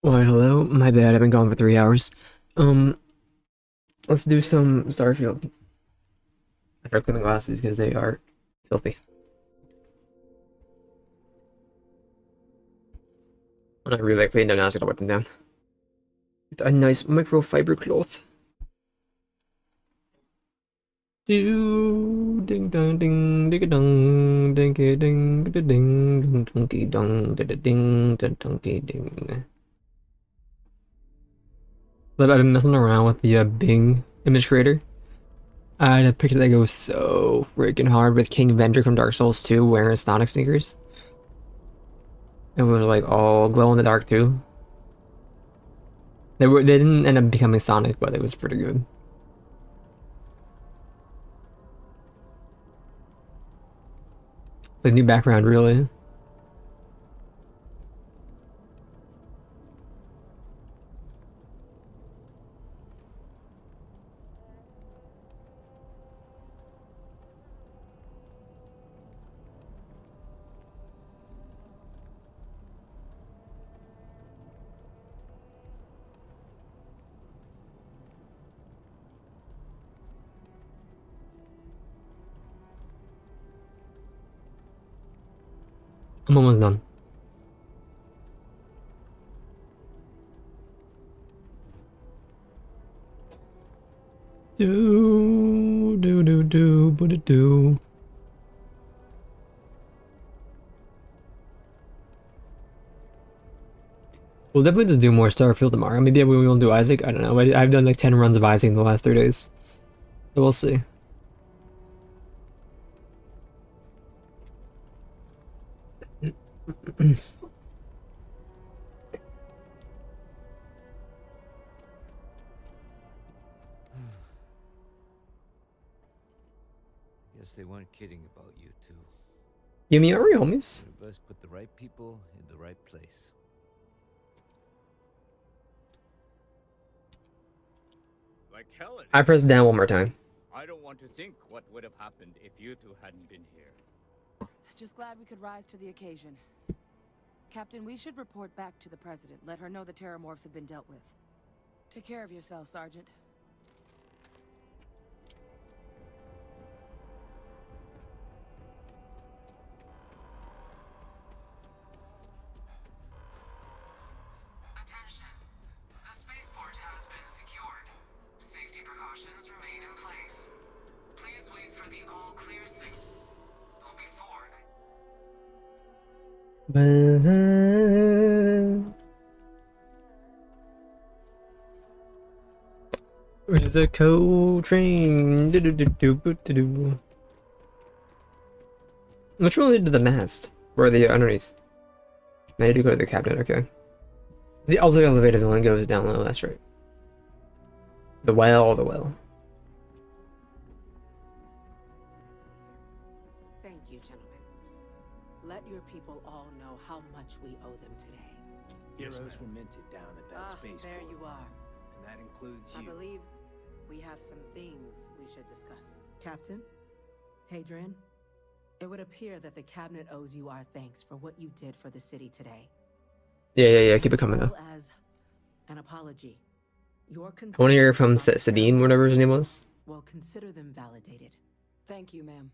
Why, hello. My bad. I've been gone for 3 hours. Um, let's do some Starfield. I start cleaning glasses because they are filthy. When I really clean them now, I just gotta wipe them down. With a nice microfiber cloth. Do ding dong ding ding dong ding ding ding ding ding ding dong ding ding ding. But I've been messing around with the Bing image creator. I had a picture that goes so freaking hard with King Vendor from Dark Souls 2 wearing Sonic sneakers. It was like all glow in the dark too. They didn't end up becoming Sonic, but it was pretty good. Like new background really. I'm almost done. Do do do do do do. We'll definitely just do more Starfield tomorrow. Maybe we won't do Isaac. I don't know. I've done like 10 runs of Isaac in the last 3 days. So we'll see. Guess they weren't kidding about you two. Yumi, are we homies? Universe put the right people in the right place. Like hell it I is. press down one more time. I don't want to think what would have happened if you two hadn't been here. Just glad we could rise to the occasion. Captain, we should report back to the President. Let her know the Terramorphs have been dealt with. Take care of yourself, Sergeant. Attention. The spaceport has been secured. Safety precautions remain in place. Please wait for the all-clear signal before... Where's a cold train? Do do do do do do. What's related to the mast? Where are they underneath? I need to go to the cabinet. Okay. The other elevator, the one goes down low. That's right. The well, the well. Thank you, gentlemen. Let your people all know how much we owe them today. Heroes were minted down at that spaceport. There you are. And that includes I you. believe we have some things we should discuss. Captain, Hadrian, it would appear that the cabinet owes you our thanks for what you did for the city today. Yeah. Keep it coming As though. well as an apology. Your I want to hear from Sadine, whatever his name was. Well, consider them validated. Thank you, ma'am.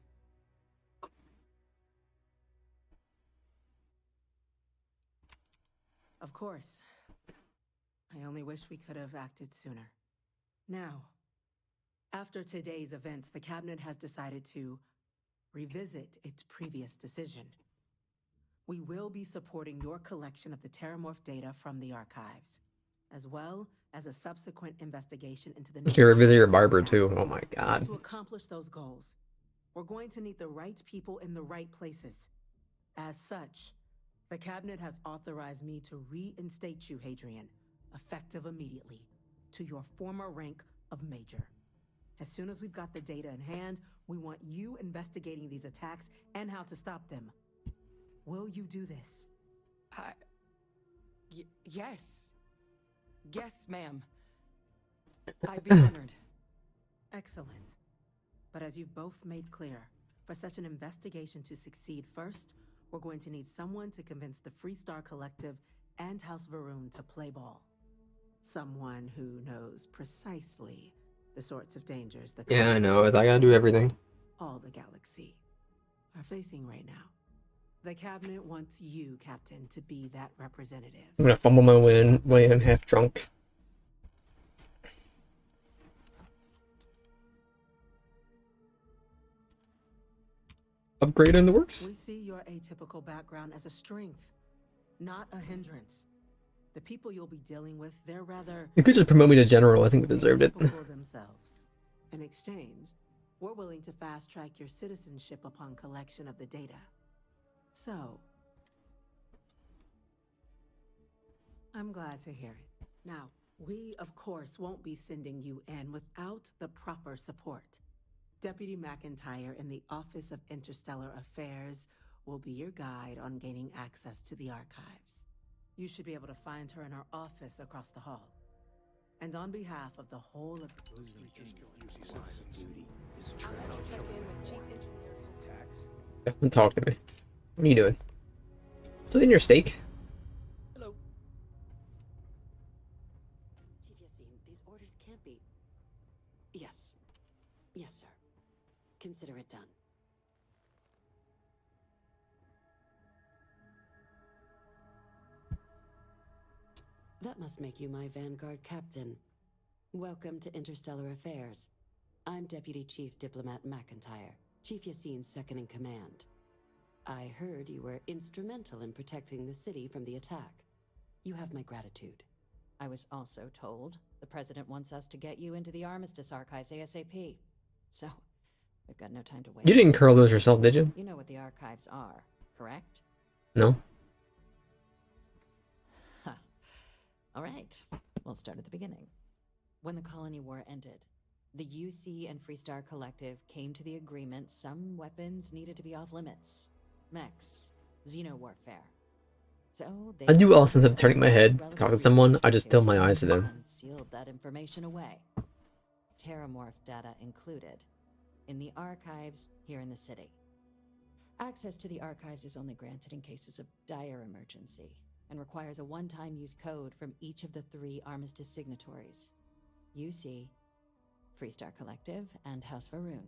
Of course. I only wish we could have acted sooner. Now, after today's events, the cabinet has decided to revisit its previous decision. We will be supporting your collection of the Terramorph data from the archives, as well as a subsequent investigation into the... Let's revisit your barber too. Oh my god. To accomplish those goals, we're going to need the right people in the right places. As such, the cabinet has authorized me to reinstate you, Hadrian, effective immediately, to your former rank of Major. As soon as we've got the data in hand, we want you investigating these attacks and how to stop them. Will you do this? Yes. Yes, ma'am. I'd be honored. Excellent. But as you've both made clear, for such an investigation to succeed, first, we're going to need someone to convince the Freestar Collective and House Varun to play ball. Someone who knows precisely the sorts of dangers the Yeah, I know. colonies, I gotta do everything. all the galaxy, are facing right now. The cabinet wants you, Captain, to be that representative. I'm gonna fumble my way in half drunk. Upgrade in the works? We see your atypical background as a strength, not a hindrance. The people you'll be dealing with, they're rather You could just promote me to general. I think we deserved it. atypical themselves. In exchange, we're willing to fast-track your citizenship upon collection of the data. So, I'm glad to hear it. Now, we, of course, won't be sending you in without the proper support. Deputy McIntyre in the Office of Interstellar Affairs will be your guide on gaining access to the archives. You should be able to find her in her office across the hall. And on behalf of the whole of... Don't talk to me. What are you doing? Still in your steak? Hello. Chief Yassine, these orders can't be... Yes. Yes, sir. Consider it done. That must make you my Vanguard captain. Welcome to Interstellar Affairs. I'm Deputy Chief Diplomat McIntyre, Chief Yassine's second-in-command. I heard you were instrumental in protecting the city from the attack. You have my gratitude. I was also told the President wants us to get you into the Armistice archives ASAP. So, we've got no time to waste. You didn't curl those yourself, did you? You know what the archives are, correct? No. Huh. All right, we'll start at the beginning. When the Colony War ended, the UC and Freestar Collective came to the agreement some weapons needed to be off limits. Mechs, xeno-warfare. So they I do also, instead of turning my head to talk to someone, I just tilt my eyes to them. and sealed that information away. Terramorph data included. In the archives here in the city. Access to the archives is only granted in cases of dire emergency and requires a one-time use code from each of the 3 Armistice signatories. UC, Freestar Collective, and House Varun.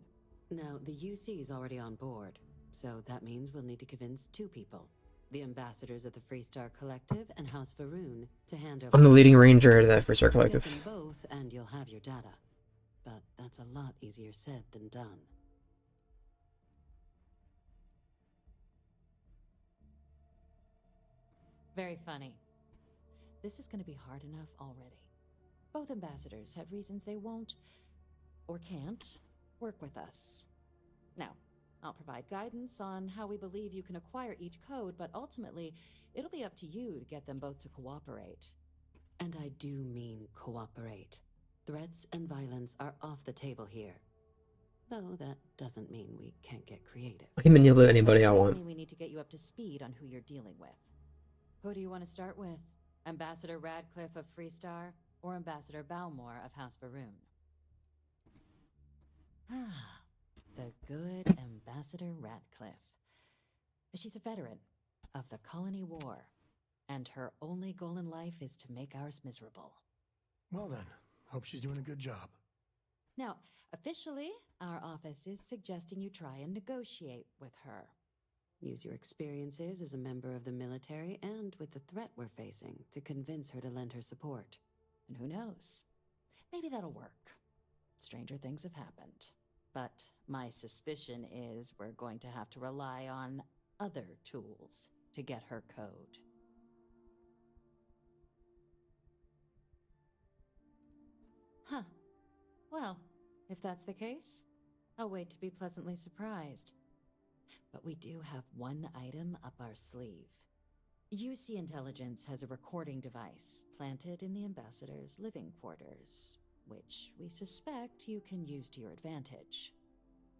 Now, the UC is already on board, so that means we'll need to convince 2 people. The ambassadors of the Freestar Collective and House Varun to hand over... I'm the leading ranger of the Freestar Get Collective. them both and you'll have your data. But that's a lot easier said than done. Very funny. This is going to be hard enough already. Both ambassadors have reasons they won't, or can't, work with us. Now, I'll provide guidance on how we believe you can acquire each code, but ultimately, it'll be up to you to get them both to cooperate. And I do mean cooperate. Threats and violence are off the table here. Though that doesn't mean we can't get creative. I can manipulate anybody I It does want. mean we need to get you up to speed on who you're dealing with. Who do you want to start with? Ambassador Radcliffe of Freestar or Ambassador Balmore of House Varun? Ah, the good Ambassador Radcliffe. She's a veteran of the Colony War, and her only goal in life is to make ours miserable. Well then, hope she's doing a good job. Now, officially, our office is suggesting you try and negotiate with her. Use your experiences as a member of the military and with the threat we're facing to convince her to lend her support. And who knows? Maybe that'll work. Stranger things have happened. But my suspicion is we're going to have to rely on other tools to get her code. Huh. Well, if that's the case, I'll wait to be pleasantly surprised. But we do have one item up our sleeve. UC Intelligence has a recording device planted in the ambassador's living quarters, which we suspect you can use to your advantage.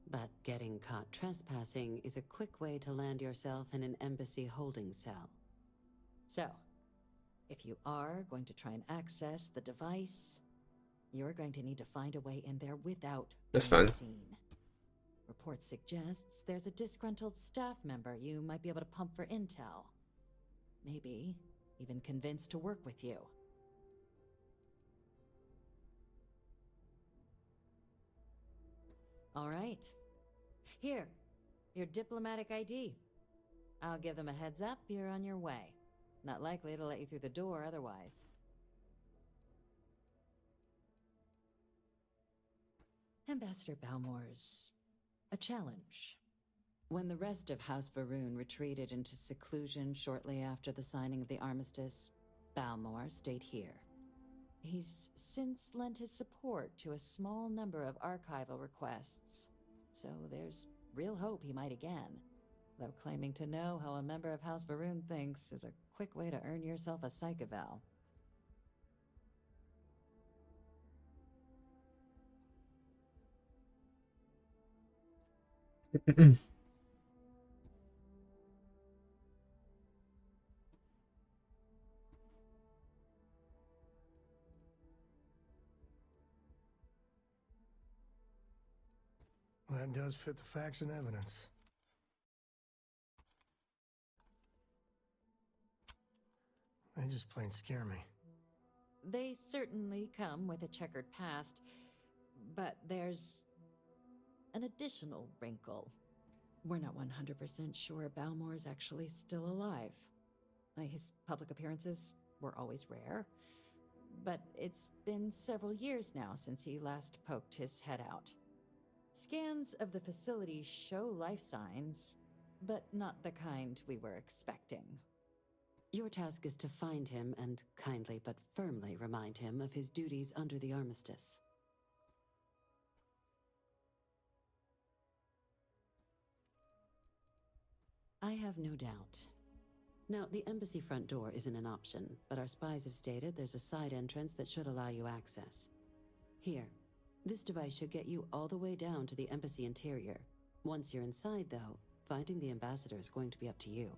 But getting caught trespassing is a quick way to land yourself in an embassy holding cell. So, if you are going to try and access the device, you're going to need to find a way in there without That's being fine. seen. Report suggests there's a disgruntled staff member you might be able to pump for intel. Maybe even convinced to work with you. All right. Here, your diplomatic ID. I'll give them a heads up, you're on your way. Not likely to let you through the door otherwise. Ambassador Balmore's a challenge. When the rest of House Varoon retreated into seclusion shortly after the signing of the armistice, Balmore stayed here. He's since lent his support to a small number of archival requests, so there's real hope he might again. Though claiming to know how a member of House Varoon thinks is a quick way to earn yourself a psych eval. That does fit the facts and evidence. They just plain scare me. They certainly come with a checkered past, but there's an additional wrinkle. We're not 100% sure Balmore's actually still alive. His public appearances were always rare, but it's been several years now since he last poked his head out. Scans of the facility show life signs, but not the kind we were expecting. Your task is to find him and kindly but firmly remind him of his duties under the armistice. I have no doubt. Now, the embassy front door isn't an option, but our spies have stated there's a side entrance that should allow you access. Here, this device should get you all the way down to the embassy interior. Once you're inside, though, finding the ambassador is going to be up to you.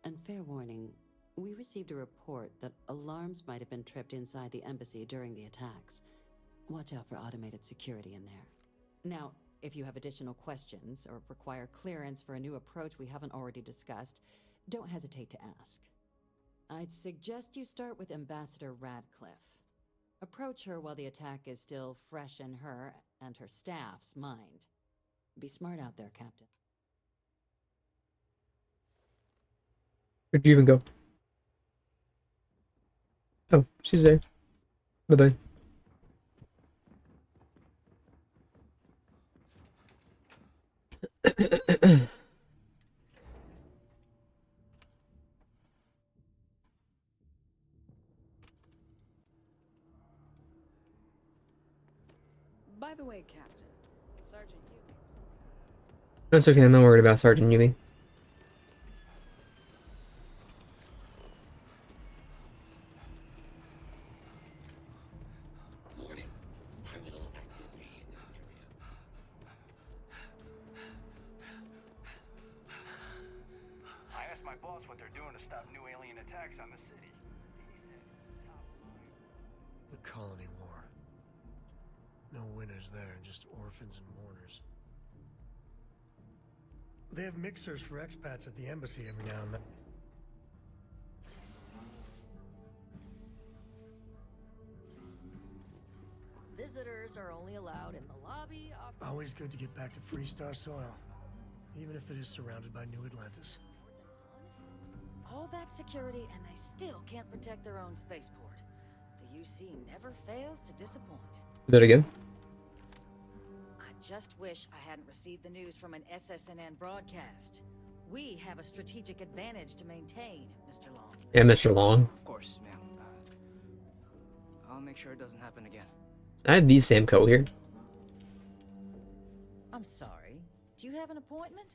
And fair warning, we received a report that alarms might have been tripped inside the embassy during the attacks. Watch out for automated security in there. Now, if you have additional questions or require clearance for a new approach we haven't already discussed, don't hesitate to ask. I'd suggest you start with Ambassador Radcliffe. Approach her while the attack is still fresh in her and her staff's mind. Be smart out there, Captain. Where'd you even go? Oh, she's there. Bye-bye. By the way, Captain, Sergeant Yu. That's okay, I'm not worried about Sergeant Yumi. I asked my boss what they're doing to stop new alien attacks on the city. He said, top line. The colony war. No winners there, just orphans and mourners. They have mixers for expats at the embassy every now and then. Visitors are only allowed in the lobby of... Always good to get back to Freestar soil, even if it is surrounded by New Atlantis. all that security and they still can't protect their own spaceport. The UC never fails to disappoint. Do that again. I just wish I hadn't received the news from an SSNN broadcast. We have a strategic advantage to maintain, Mr. Long. Yeah, Mr. Long. Of course, ma'am. I'll make sure it doesn't happen again. I have the same coat here. I'm sorry. Do you have an appointment?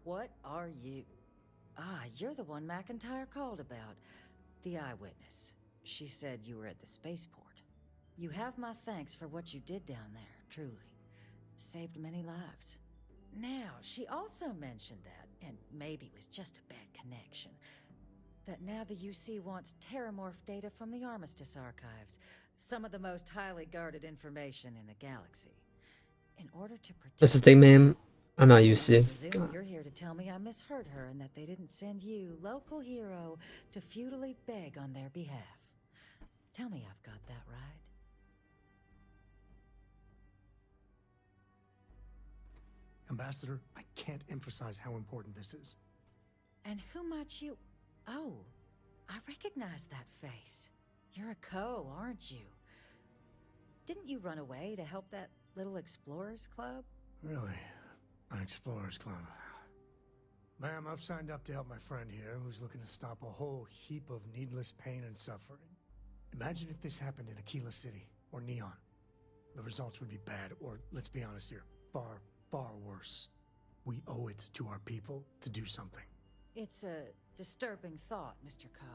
What are you? Ah, you're the one McIntyre called about. The eyewitness. She said you were at the spaceport. You have my thanks for what you did down there, truly. Saved many lives. Now, she also mentioned that, and maybe it was just a bad connection, that now the UC wants terramorph data from the Armistice archives, some of the most highly guarded information in the galaxy. In order to protect... That's the thing, ma'am. I'm not used I to. presume you're here to tell me I misheard her and that they didn't send you, local hero, to futilely beg on their behalf. Tell me I've got that right. Ambassador, I can't emphasize how important this is. And who might you... Oh, I recognize that face. You're a Co, aren't you? Didn't you run away to help that little explorers club? Really? An explorers club. Ma'am, I've signed up to help my friend here, who's looking to stop a whole heap of needless pain and suffering. Imagine if this happened in Aquila City, or Neon. The results would be bad, or, let's be honest here, far, far worse. We owe it to our people to do something. It's a disturbing thought, Mr. Co.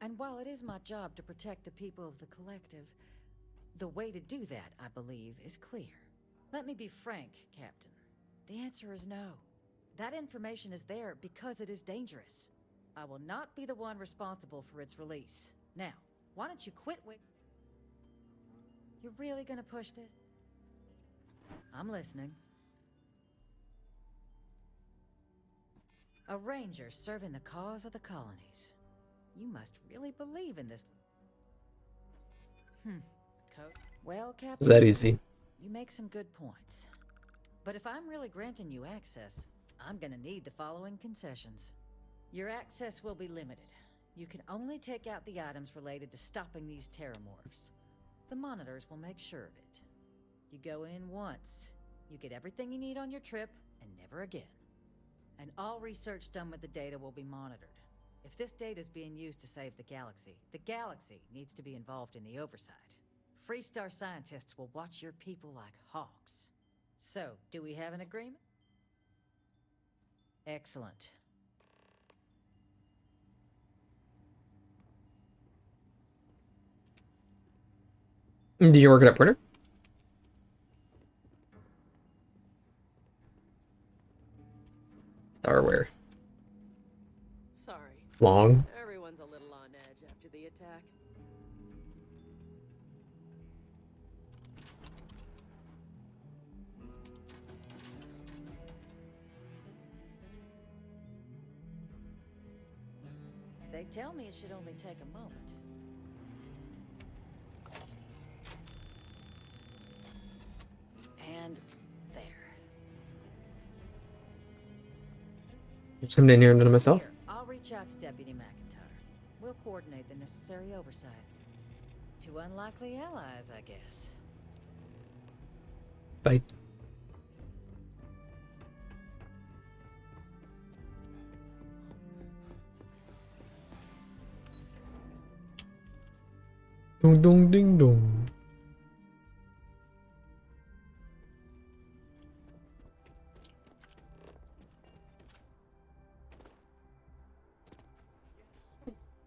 And while it is my job to protect the people of the Collective, the way to do that, I believe, is clear. Let me be frank, Captain. The answer is no. That information is there because it is dangerous. I will not be the one responsible for its release. Now, why don't you quit You're really gonna push this? I'm listening. A ranger serving the cause of the colonies. You must really believe in this. Well, Captain, Is that easy? you make some good points. But if I'm really granting you access, I'm gonna need the following concessions. Your access will be limited. You can only take out the items related to stopping these terramorphs. The monitors will make sure of it. You go in once, you get everything you need on your trip, and never again. And all research done with the data will be monitored. If this data is being used to save the galaxy needs to be involved in the oversight. Freestar scientists will watch your people like hawks. So, do we have an agreement? Excellent. Do you work at a printer? Starware. Sorry. Long. Everyone's a little on edge after the attack. They tell me it should only take a moment. And there. Just come in here and do it myself. Here, I'll reach out to Deputy McIntyre. We'll coordinate the necessary oversights. Two unlikely allies, I guess. Bye. Dong dong ding dong.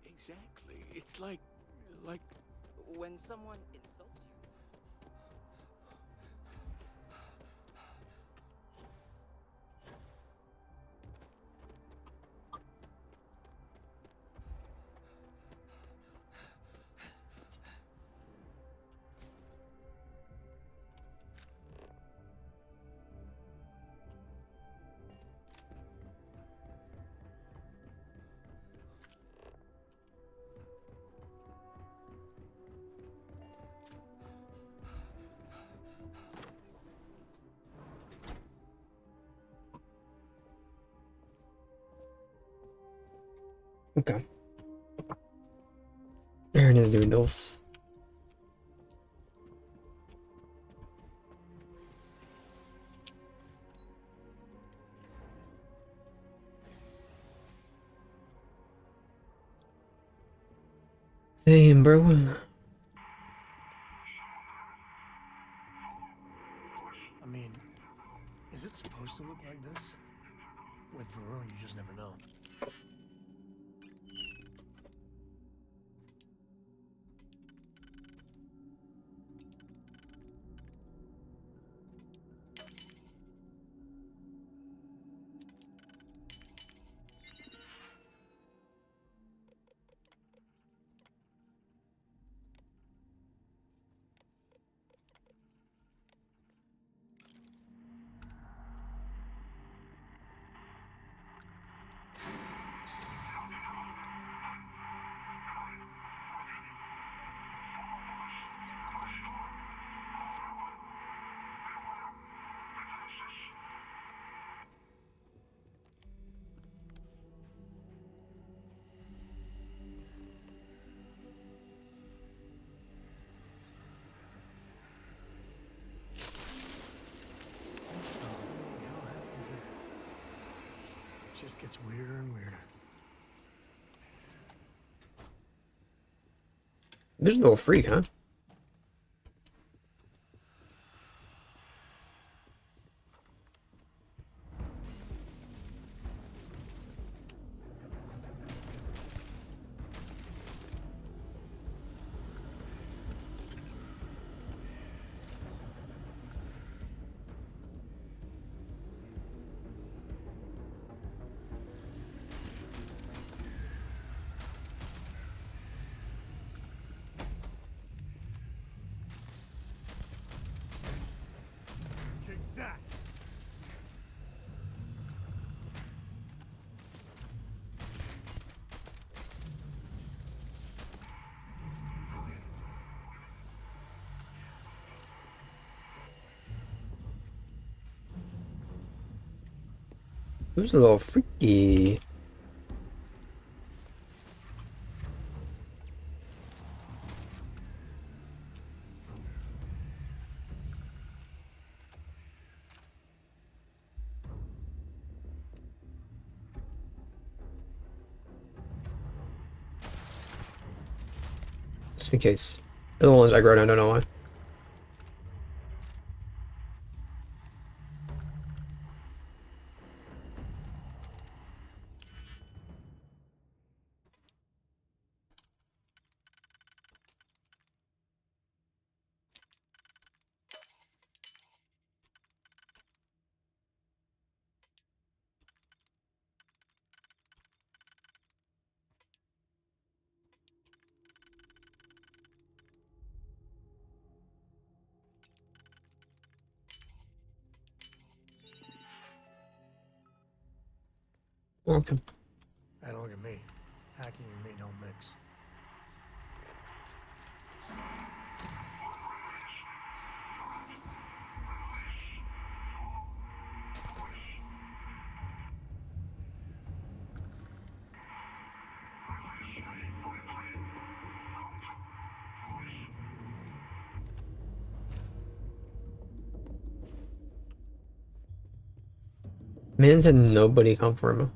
Exactly. It's like When someone insults you. Okay. Aaron is doing those. Same, bro. I mean, is it supposed to look like this? With Varun, you just never know. just gets weirder and weirder. There's a little freak, huh? Take that! Who's a little freaky? Just in case. The other one's aggro, I don't know why. Okay. Hey, look at me. Hacking and me don't mix. Man said nobody come for him.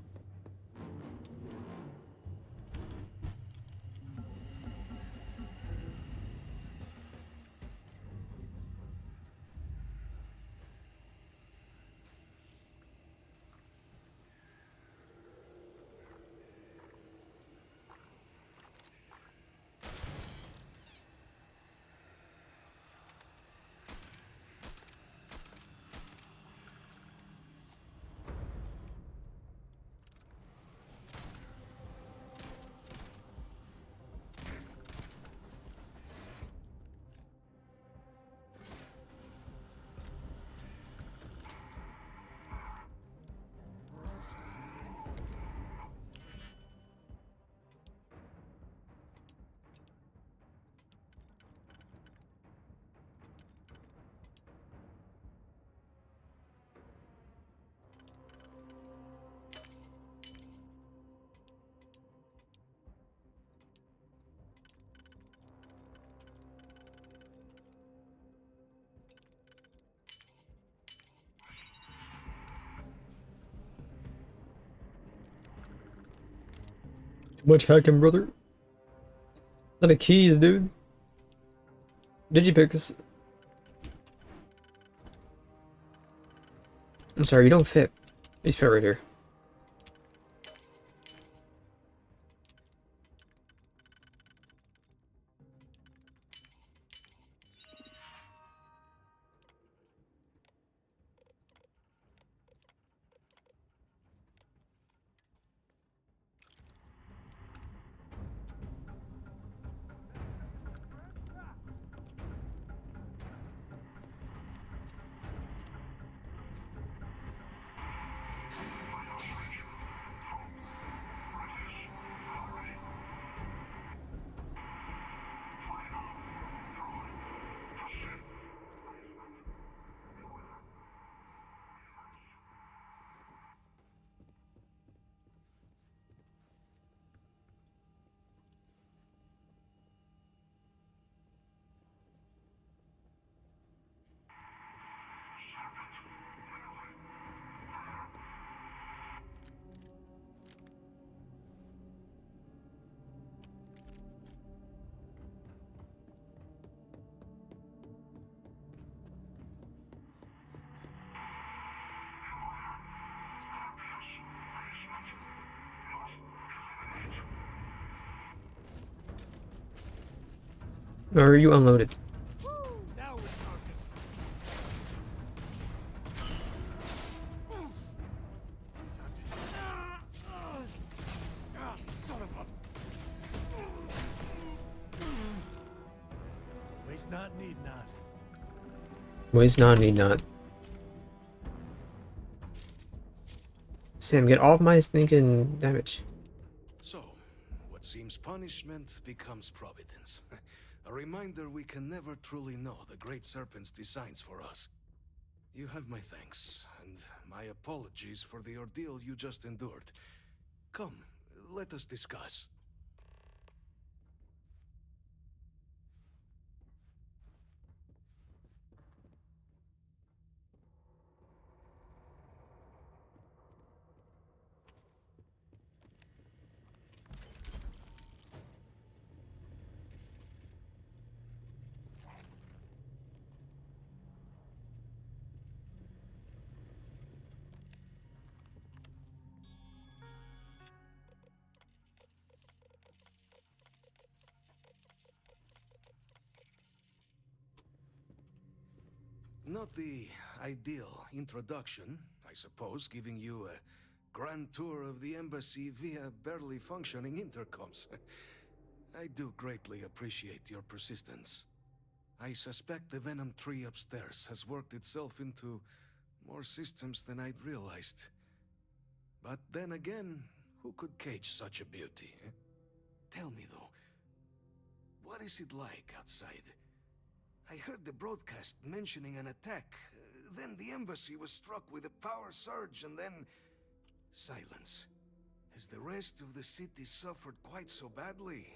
Much hacking, brother. Not a keys, dude. Did you pick this? I'm sorry, you don't fit. These fit right here. Or you unloaded? Now we're talking. Ah, son of a... Waste not, need not. Waste not, need not. Sam, get off my stinking damage. So, what seems punishment becomes providence. A reminder we can never truly know the Great Serpent's designs for us. You have my thanks, and my apologies for the ordeal you just endured. Come, let us discuss. Not the ideal introduction, I suppose, giving you a grand tour of the embassy via barely functioning intercoms. I do greatly appreciate your persistence. I suspect the Venom tree upstairs has worked itself into more systems than I'd realized. But then again, who could cage such a beauty? Eh? Tell me though, what is it like outside? I heard the broadcast mentioning an attack. Then the embassy was struck with a power surge and then... silence. Has the rest of the city suffered quite so badly?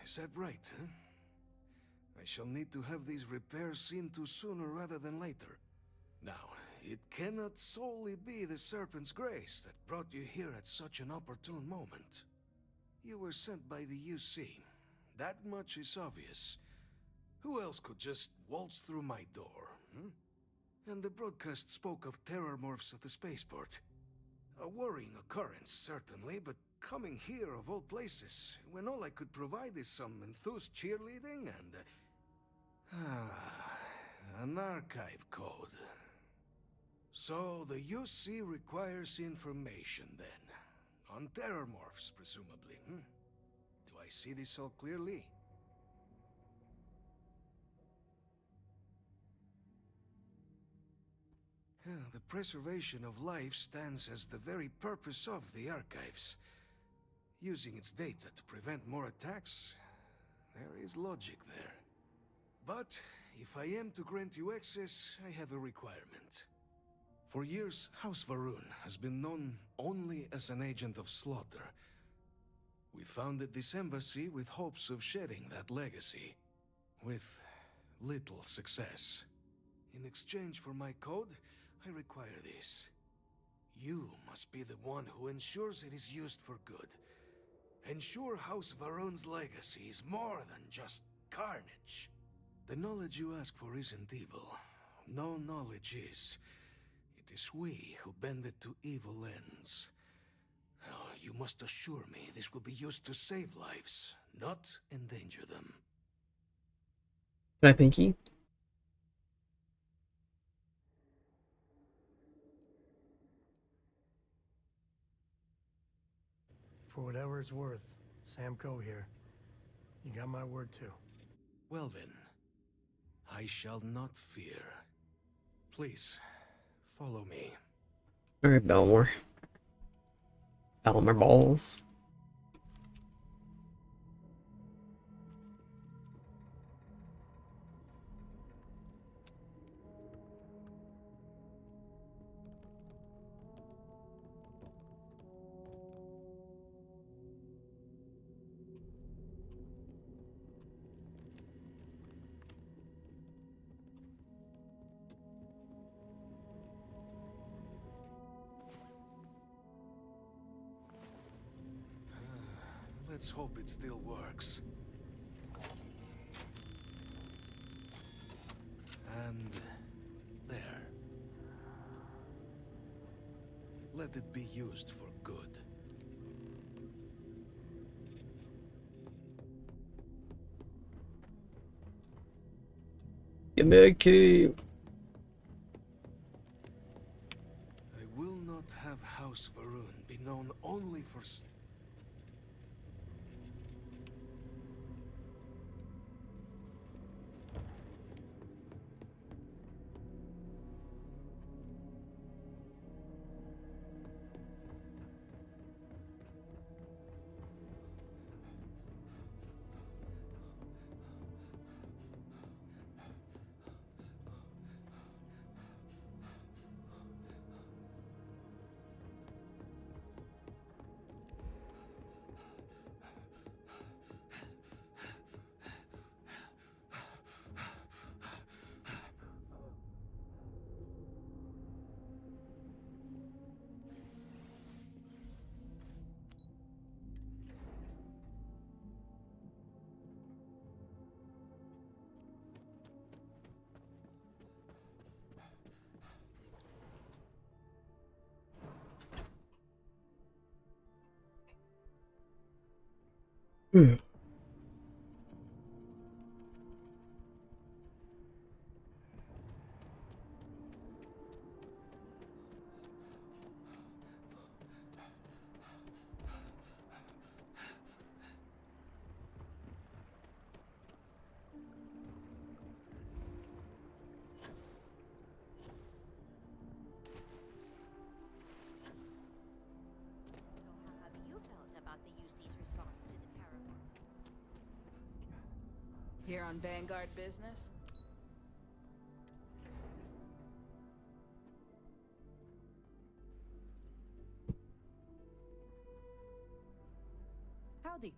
Is that right, huh? I shall need to have these repairs seen to sooner rather than later. Now, it cannot solely be the Serpent's grace that brought you here at such an opportune moment. You were sent by the UC. That much is obvious. Who else could just waltz through my door, hmm? And the broadcast spoke of terror morphs at the spaceport. A worrying occurrence, certainly, but coming here of all places, when all I could provide is some enthused cheerleading and... an archive code. So, the UC requires information, then. On terror morphs, presumably, hmm? Do I see this all clearly? The preservation of life stands as the very purpose of the archives. Using its data to prevent more attacks, there is logic there. But, if I am to grant you access, I have a requirement. For years, House Varun has been known only as an agent of slaughter. We founded this embassy with hopes of shedding that legacy. With little success. In exchange for my code, I require this. You must be the one who ensures it is used for good. Ensure House Varun's legacy is more than just carnage. The knowledge you ask for isn't evil. No knowledge is. It is we who bend it to evil ends. Oh, you must assure me this will be used to save lives, not endanger them. Can I pinky? For whatever it's worth, Sam Coe here. You got my word too. Well then, I shall not fear. Please, follow me. Alright, Belmore. Belmore balls. Let's hope it still works. And there. let it be used for good. Give me a key. I will not have House Varun be known only for So how have you felt about the UC's response to the terror? Here on Vanguard business? Howdy.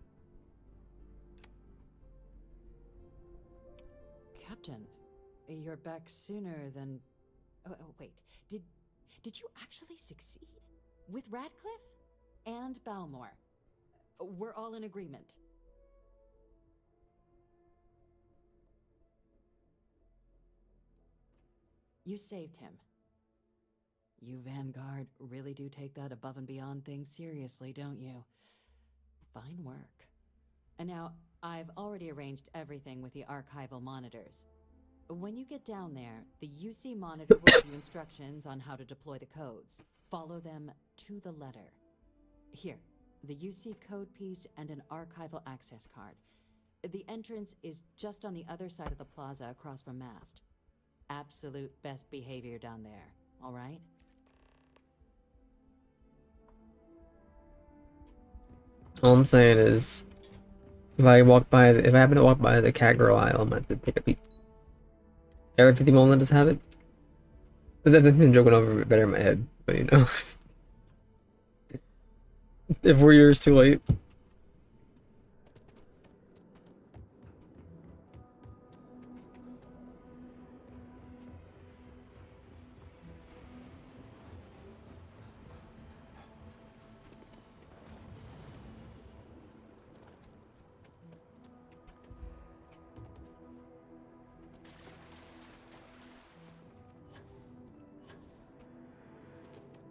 Captain, you're back sooner than... Oh, wait. Did you actually succeed? With Radcliffe? And Balmore? We're all in agreement. You saved him. You Vanguard really do take that above and beyond thing seriously, don't you? Fine work. And now, I've already arranged everything with the archival monitors. When you get down there, the UC monitor will give you instructions on how to deploy the codes. Follow them to the letter. Here, the UC code piece and an archival access card. The entrance is just on the other side of the plaza across from Mast. Absolute best behavior down there, all right? All I'm saying is, if I happen to walk by the cat girl aisle, I might have to take a peek. Area 50 won't let us have it. But I've been joking over a bit better in my head, but you know. If 4 years too late.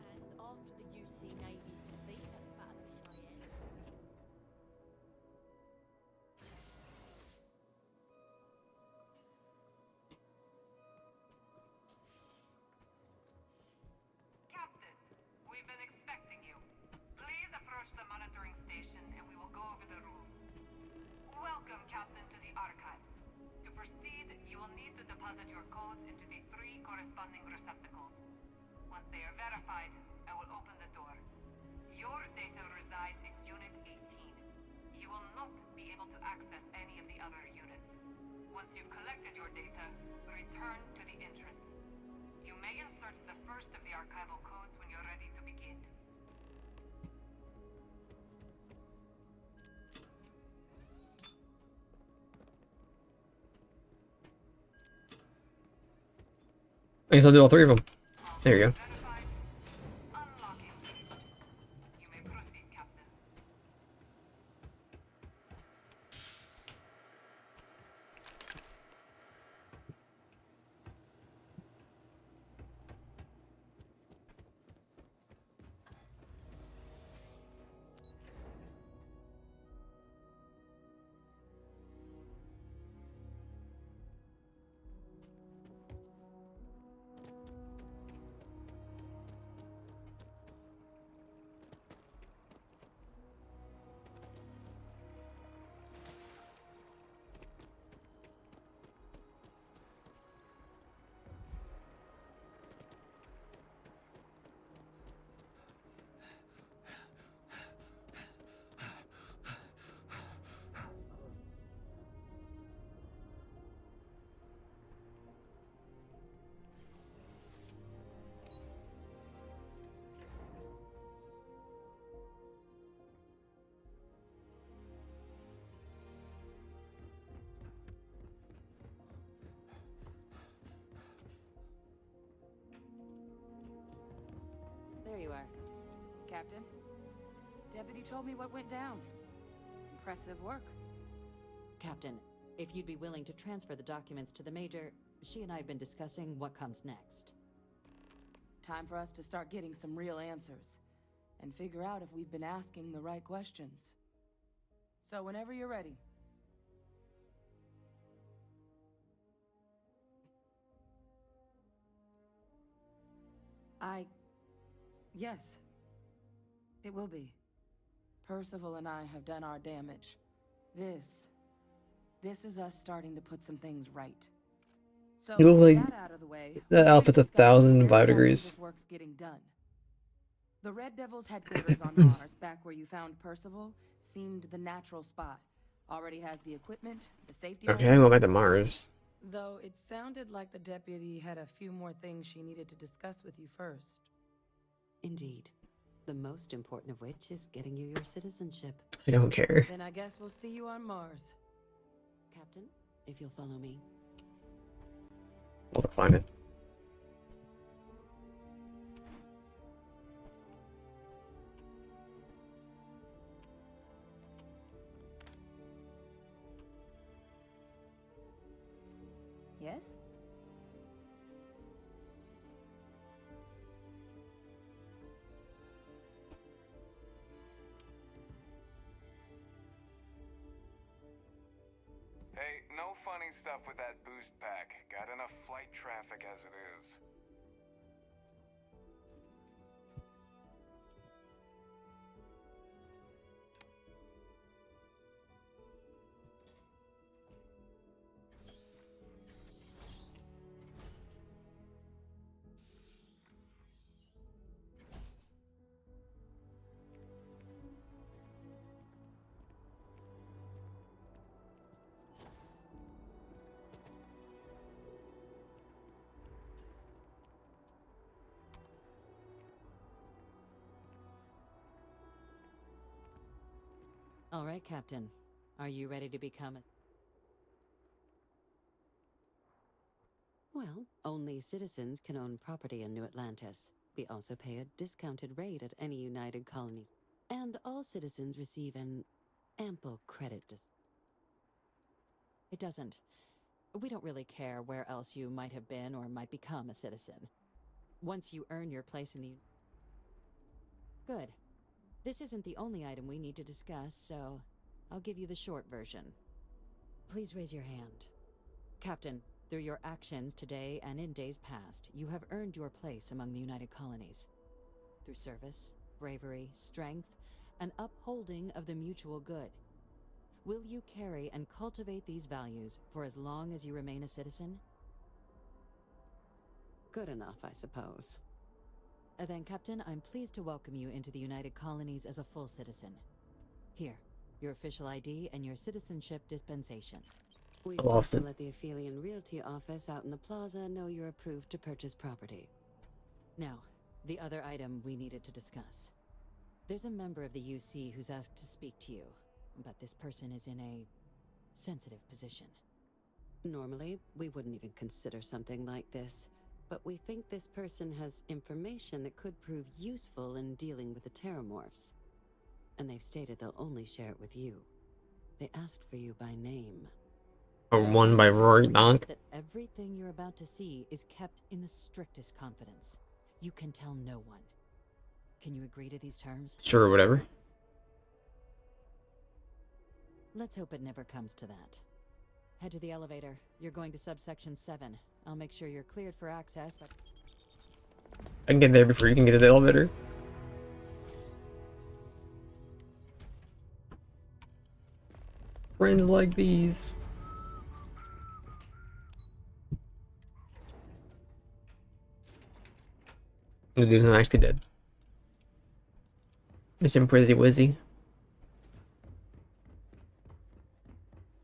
And after the UC Navy's defeat at the Battle of Cheyenne, Captain, we've been expecting you. Please approach the monitoring station and we will go over the rules. Welcome, Captain, to the archives. To proceed, you will need to deposit your codes into the 3 corresponding receptacles. Once they are verified, I will open the door. Your data resides in Unit 18. You will not be able to access any of the other units. Once you've collected your data, return to the entrance. You may insert the first of the archival codes when you're ready to begin. I guess I'll do all 3 of them. There you go. Verified. Unlocking. You may proceed, Captain. you are. Captain, Deputy told me what went down. Impressive work. Captain, if you'd be willing to transfer the documents to the Major, she and I have been discussing what comes next. Time for us to start getting some real answers, and figure out if we've been asking the right questions. So whenever you're ready. Yes. It will be. Percival and I have done our damage. This is us starting to put some things right. So You look with like that out of the way, the outfit's let's discuss 1,005 where exactly degrees. this work's getting done. The Red Devil's headquarters on Mars, back where you found Percival, seemed the natural spot. Already has the equipment, the safety Okay, measures. go back to Mars. Though it sounded like the deputy had a few more things she needed to discuss with you first. Indeed. The most important of which is getting you your citizenship. I don't care. Then I guess we'll see you on Mars. Captain, if you'll follow me. Well, the climate. Yes? Hey, no funny stuff with that boost pack. Got enough flight traffic as it is. All right, Captain. Are you ready to become a... Well, only citizens can own property in New Atlantis. We also pay a discounted rate at any United Colonies. And all citizens receive an ample credit It doesn't. We don't really care where else you might have been or might become a citizen. Once you earn your place in the... Good. This isn't the only item we need to discuss, so I'll give you the short version. Please raise your hand. Captain, through your actions today and in days past, you have earned your place among the United Colonies. Through service, bravery, strength, and upholding of the mutual good. Will you carry and cultivate these values for as long as you remain a citizen? Good enough, I suppose. Then, Captain, I'm pleased to welcome you into the United Colonies as a full citizen. Here, your official ID and your citizenship dispensation. We've also let the Aphelion Realty office out in the plaza know you're approved to purchase property. Now, the other item we needed to discuss. There's a member of the UC who's asked to speak to you, but this person is in a sensitive position. Normally, we wouldn't even consider something like this, but we think this person has information that could prove useful in dealing with the Terramorphs. And they've stated they'll only share it with you. They asked for you by name. Or one by Rory Donk. That everything you're about to see is kept in the strictest confidence. You can tell no one. Can you agree to these terms? Sure, whatever. Let's hope it never comes to that. Head to the elevator. You're going to subsection 7. I'll make sure you're cleared for access, but... I can get there before you can get to the elevator. Friends like these. The dude's not actually dead. There's some Prizzy Wizzy.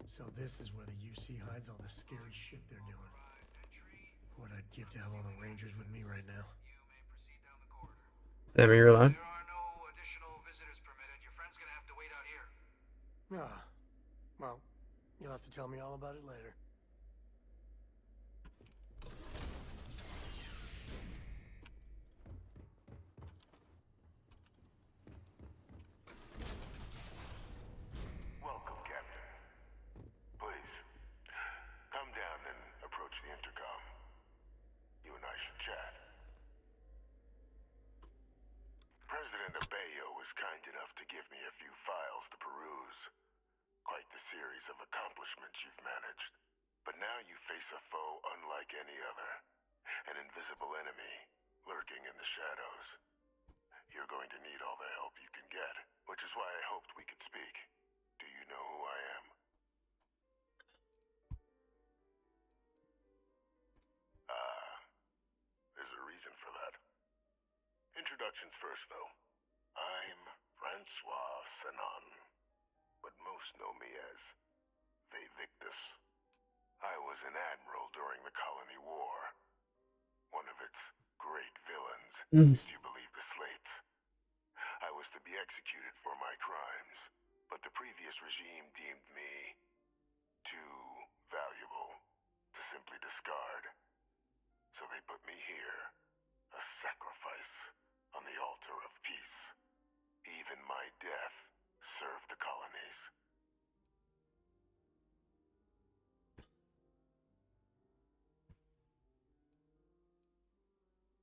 So this is where the UC hides all the scary shit they're doing. What I'd give to have all the Rangers with me right now. Sam, are you allowed? There are no additional visitors permitted. Your friend's gonna have to wait out here. Ah, well, you'll have to tell me all about it later. President Abeyo was kind enough to give me a few files to peruse. Quite the series of accomplishments you've managed. But now you face a foe unlike any other. An invisible enemy, lurking in the shadows. You're going to need all the help you can get, which is why I hoped we could speak. Do you know who I am? There's a reason for that. Introductions first, though. I'm Francois Sanon, but most know me as Victus. I was an admiral during the Colony War. One of its great villains, if you believe the slates. I was to be executed for my crimes, but the previous regime deemed me too valuable to simply discard. So they put me here, a sacrifice on the altar of peace. Even my death served the colonies.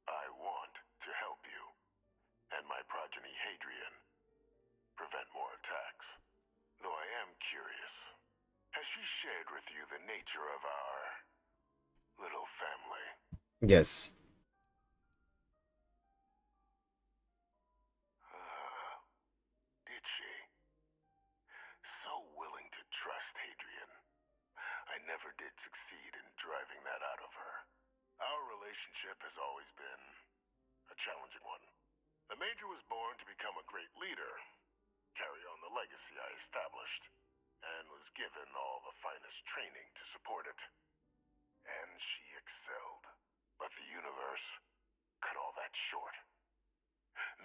I want to help you, and my progeny Hadrian, prevent more attacks. Though I am curious, has she shared with you the nature of our little family? Yes. Did she? So willing to trust Hadrian. I never did succeed in driving that out of her. Our relationship has always been a challenging one. The Major was born to become a great leader, carry on the legacy I established, and was given all the finest training to support it. And she excelled. But the universe cut all that short.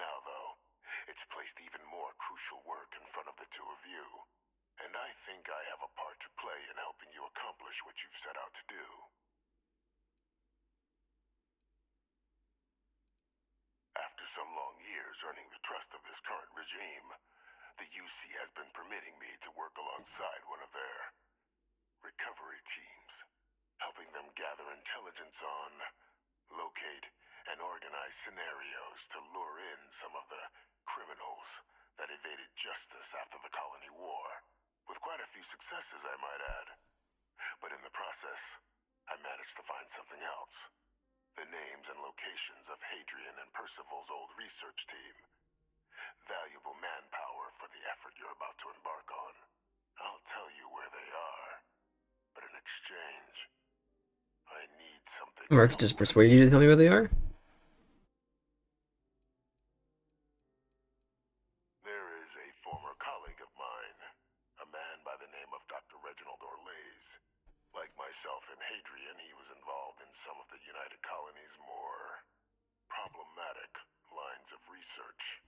Now, though, it's placed even more crucial work in front of the two of you. And I think I have a part to play in helping you accomplish what you've set out to do. After some long years earning the trust of this current regime, the UC has been permitting me to work alongside one of their recovery teams, helping them gather intelligence on, locate, and organize scenarios to lure in some of the criminals that evaded justice after the Colony War. With quite a few successes, I might add. But in the process, I managed to find something else. The names and locations of Hadrian and Percival's old research team. Valuable manpower for the effort you're about to embark on. I'll tell you where they are, but in exchange, I need something. Or I could just persuade you to tell me where they are? There is a former colleague of mine, a man by the name of Dr. Reginald Orlaise. Like myself and Hadrian, he was involved in some of the United Colony's more problematic lines of research.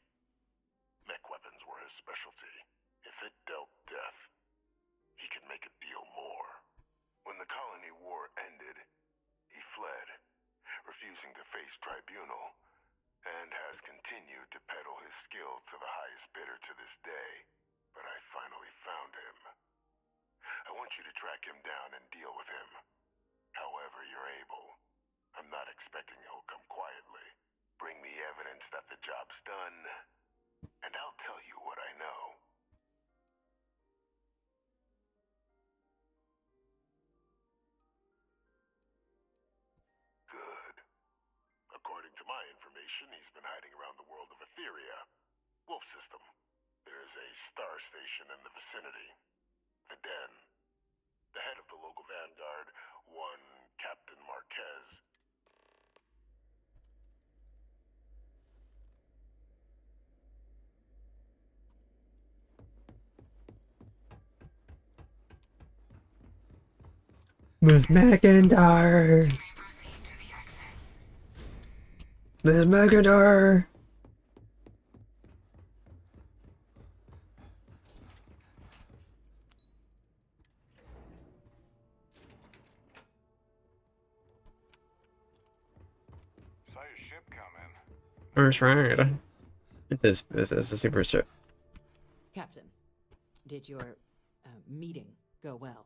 Mech weapons were his specialty. If it dealt death, he could make a deal more. When the Colony War ended, he fled, refusing to face tribunal, and has continued to peddle his skills to the highest bidder to this day. But I finally found him. I want you to track him down and deal with him. However you're able. I'm not expecting he'll come quietly. Bring me evidence that the job's done, and I'll tell you what I know. Good. According to my information, he's been hiding around the world of Etheria. Wolf system. There's a star station in the vicinity. The Den. The head of the local vanguard, one Captain Marquez. Miss McIntyre! Miss McIntyre! Saw your ship come in. That's right. This is a super ship. Captain, did your meeting go well?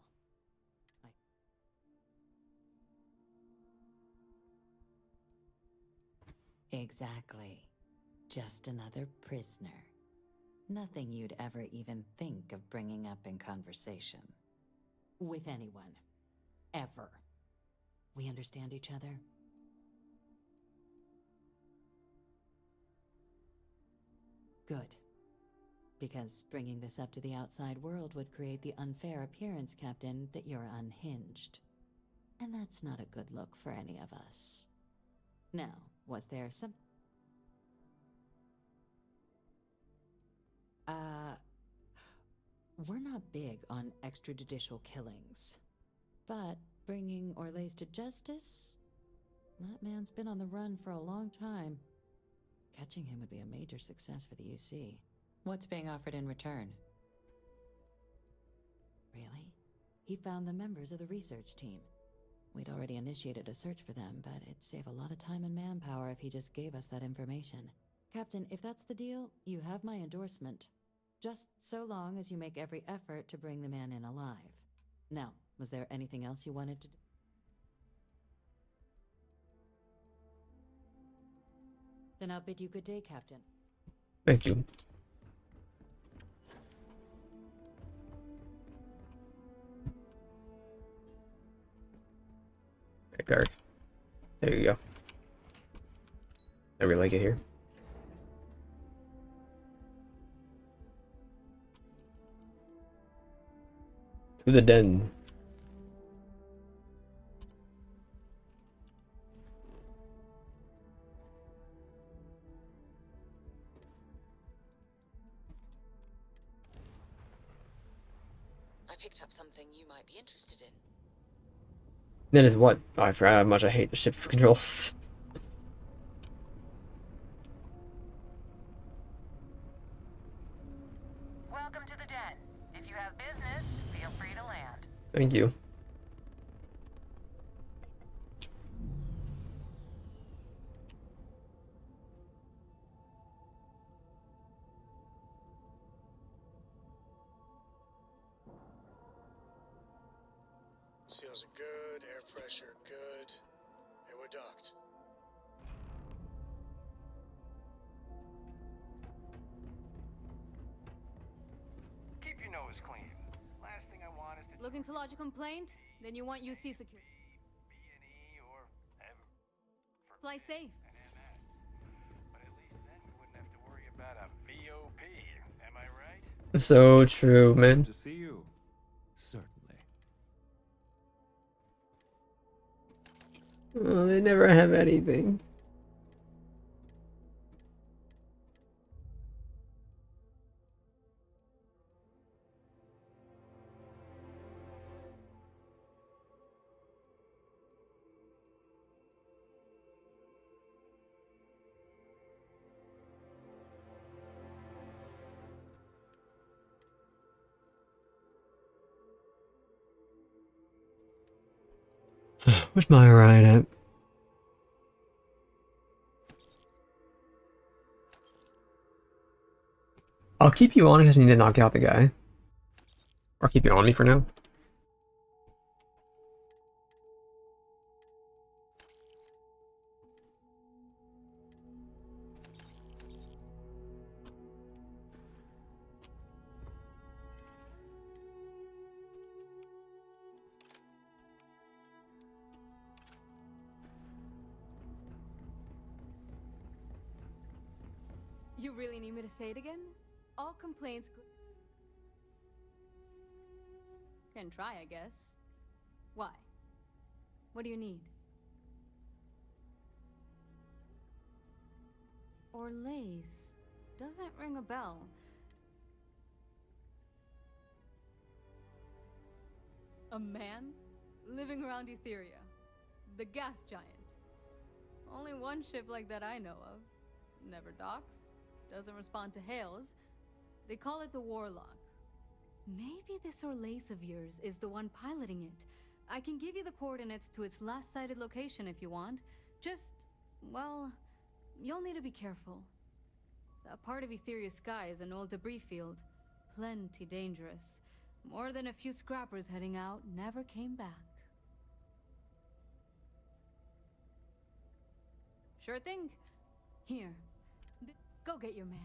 Exactly. Just another prisoner. Nothing you'd ever even think of bringing up in conversation. With anyone. Ever. We understand each other? Good. Because bringing this up to the outside world would create the unfair appearance, Captain, that you're unhinged. And that's not a good look for any of us. Now, was there some... We're not big on extrajudicial killings. But bringing Orlace to justice? That man's been on the run for a long time. Catching him would be a major success for the UC. What's being offered in return? Really? He found the members of the research team. We'd already initiated a search for them, but it'd save a lot of time and manpower if he just gave us that information. Captain, if that's the deal, you have my endorsement. Just so long as you make every effort to bring the man in alive. Now, was there anything else you wanted to do? Then I'll bid you good day, Captain. Thank you. Guard. There you go. I really like it here. To the den. I picked up something you might be interested in. That is what? Oh, I forgot how much I hate the ship controls. Welcome to the den. If you have business, feel free to land. Thank you. Seals are good, air pressure good. Hey, we're docked. Keep your nose clean. Last thing I want is to Looking to lodge a complaint? Then you want UC security. B&E or ever. Fly safe. But at least then we wouldn't have to worry about a VOP. Am I right? So true, man. To see you. Certainly. Oh, they never have anything. Where's my ride at? I'll keep you on because you need to knock out the guy. Or keep you on me for now. You really need me to say it again? All complaints can try, I guess. Why? What do you need? Orlace. Doesn't ring a bell. A man? Living around Etheria. The gas giant. Only one ship like that I know of. Never docks. Doesn't respond to hails. They call it the Warlock. Maybe this Orlace of yours is the one piloting it. I can give you the coordinates to its last sighted location if you want. Just, well, you'll need to be careful. That part of Etheria's sky is an old debris field. Plenty dangerous. More than a few scrappers heading out never came back. Sure thing. Here. Go get your man.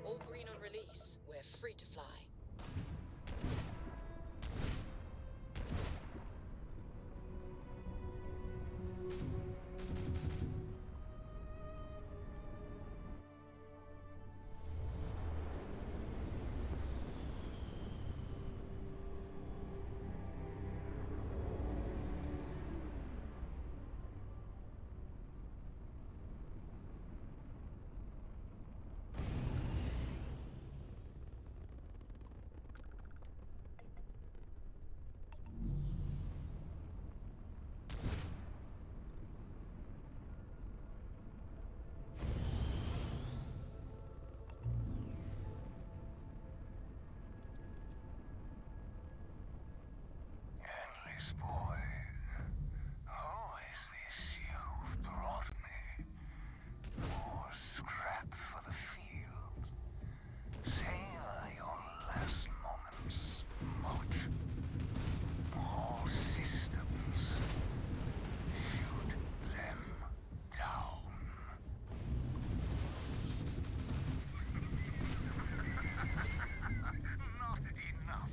All green on release. We're free to fly. Endless boy, who is this you've brought me? More scrap for the field. Savor your last moments, Moat. All systems. Shoot them down. Not enough.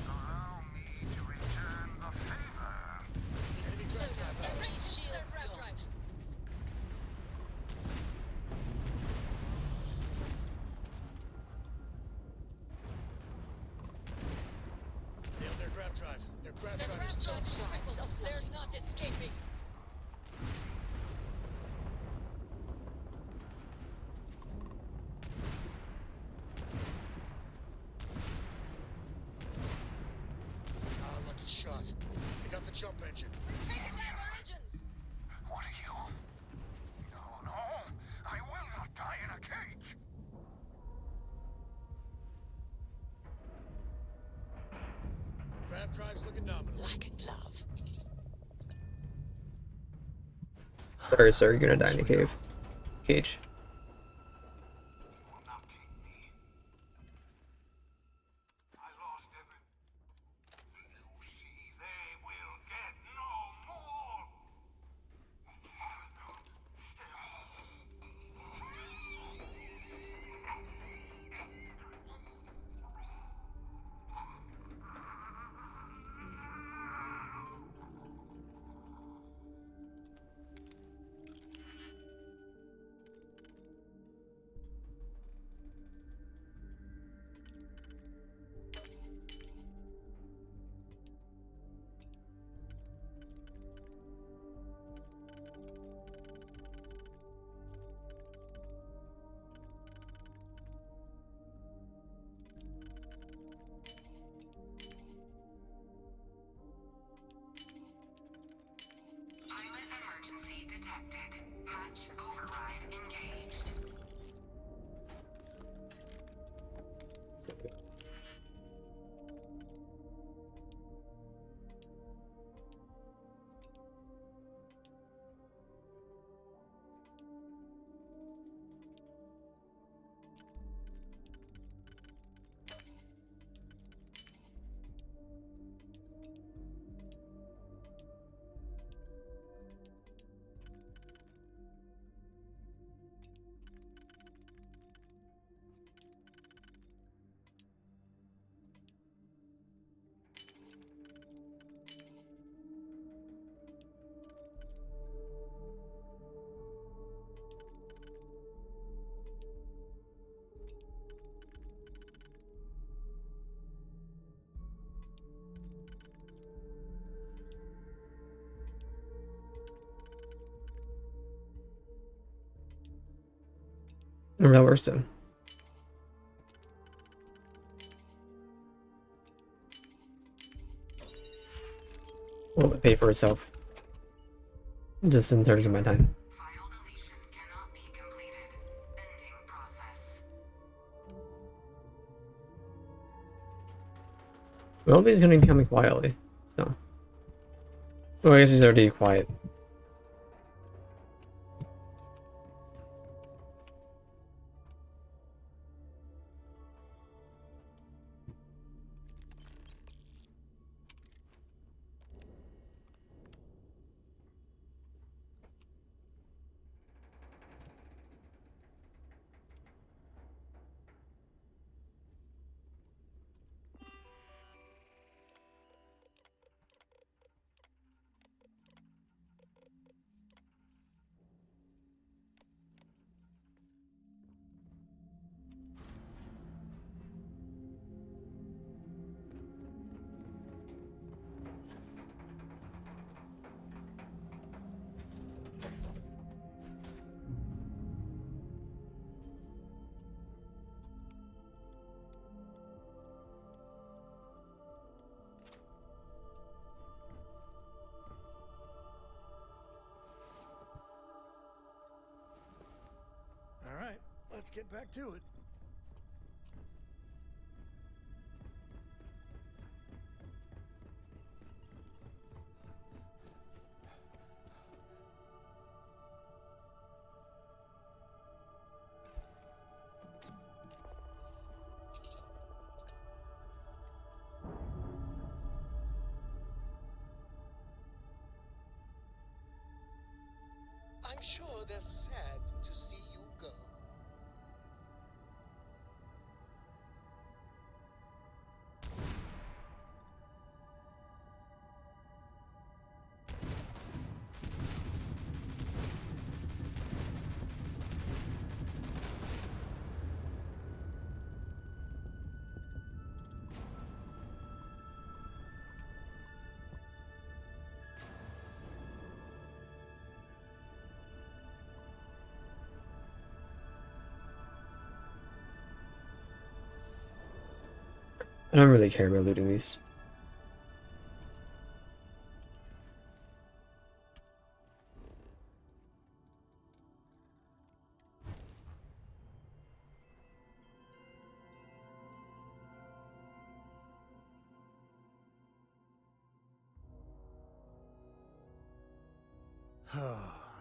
Allow me to return the favor. Enemy drive. Erase shield. Drive. Nailed their grab drive. Their grab The drive grab is drive is crippled. They're not escaping. lucky shot. They got the jump engine. We're taking down their engines. What are you? No. I will not die in a cage. Grab drive's looking nominal. Like love. Sorry, sir, you're gonna die in a cage. I lost every... You see, they will get no more. Pilot emergency detected. Hatch override engaged. That works then. will pay for itself. Just in terms of my time. File deletion cannot be completed. Ending process. Well, he's gonna be coming quietly, so. Well, I guess he's already quiet. All right, let's get back to it. I'm sure they're sad to see you go. I don't really care about looting these.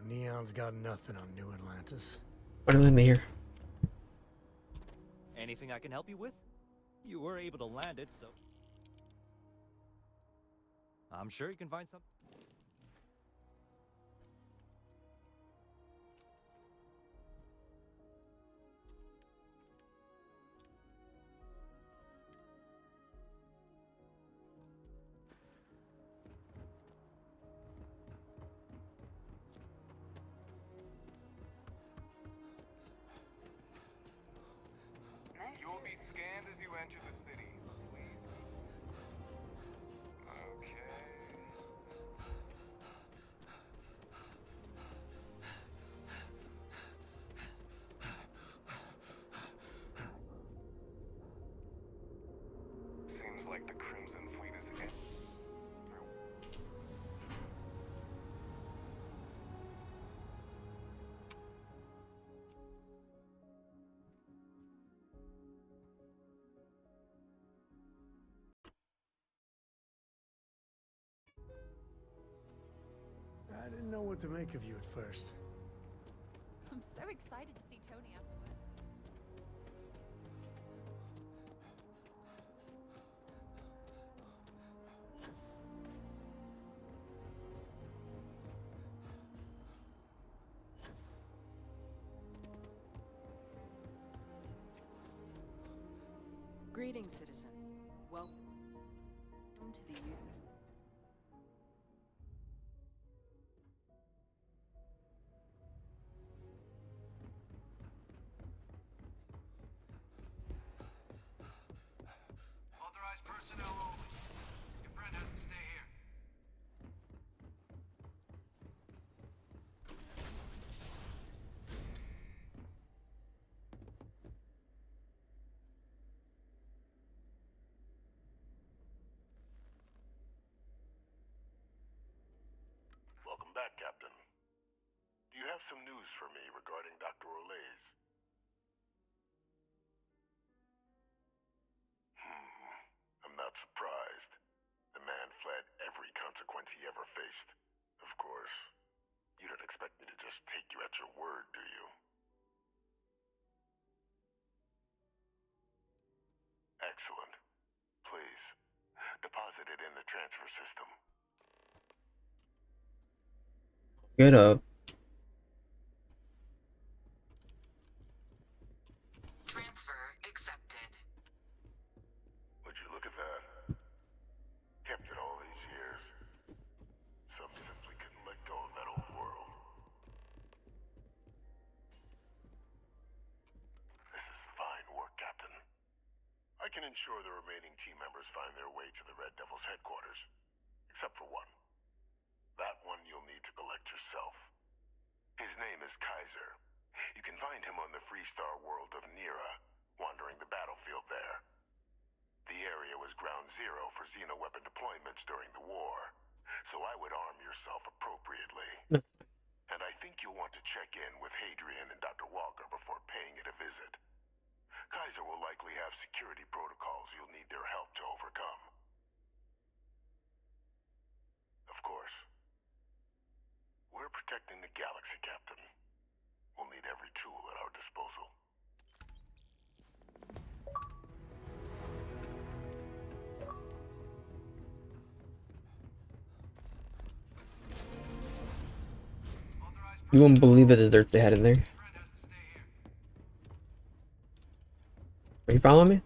Neon's got nothing on New Atlantis. Why do they let me here? Anything I can help you with? You were able to land it, so I'm sure you can find something. You will be scanned as you enter the city. Please. Okay. Seems like the Crimson Fleet is in. I didn't know what to make of you at first. I'm so excited to see Tony afterward. Greetings, citizen. Welcome to the Union. Authorized personnel only. Your friend has to stay here. back, Captain. Do you have some news for me regarding Dr. Orlays? I'm not surprised. The man fled every consequence he ever faced. Of course, you don't expect me to just take you at your word, do you? Excellent. Please, deposit it in the transfer system. Get up. Transfer accepted. Would you look at that? Kept it all these years. Some simply couldn't let go of that old world. This is fine work, Captain. I can ensure the remaining team members find their way to the Red Devil's headquarters. Except for one. That one you'll need to collect yourself. His name is Kaiser. You can find him on the Freestar world of Nira, wandering the battlefield there. The area was ground zero for xeno-weapon deployments during the war, so I would arm yourself appropriately. And I think you'll want to check in with Hadrian and Dr. Walker before paying it a visit. Kaiser will likely have security protocols you'll need their help to overcome. Of course, we're protecting the galaxy, Captain. We'll need every tool at our disposal. You won't believe the desserts they had in there. Are you following me?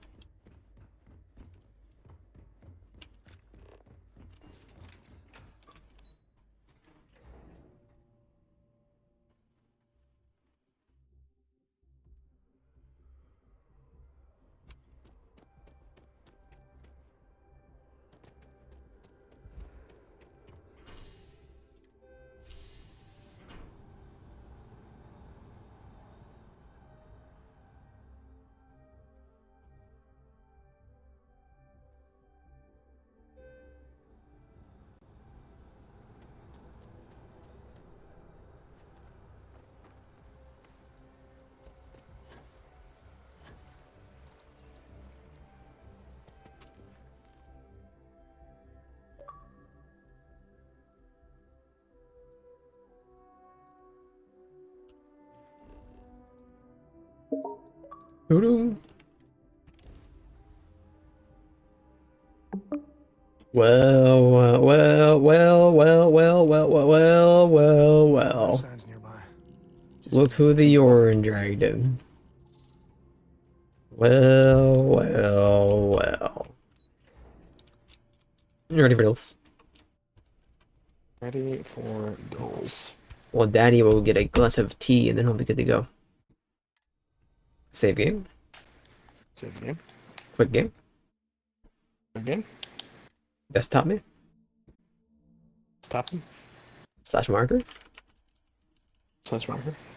Doo-doo. Well. Look who the Orange dragged in. Well. You ready for those? Ready for those. Well, Daddy will get a glass of tea and then he'll be good to go. Save game. Save game. Quick game. Again. Desktop me. Stop him. Slash marker. Slash marker.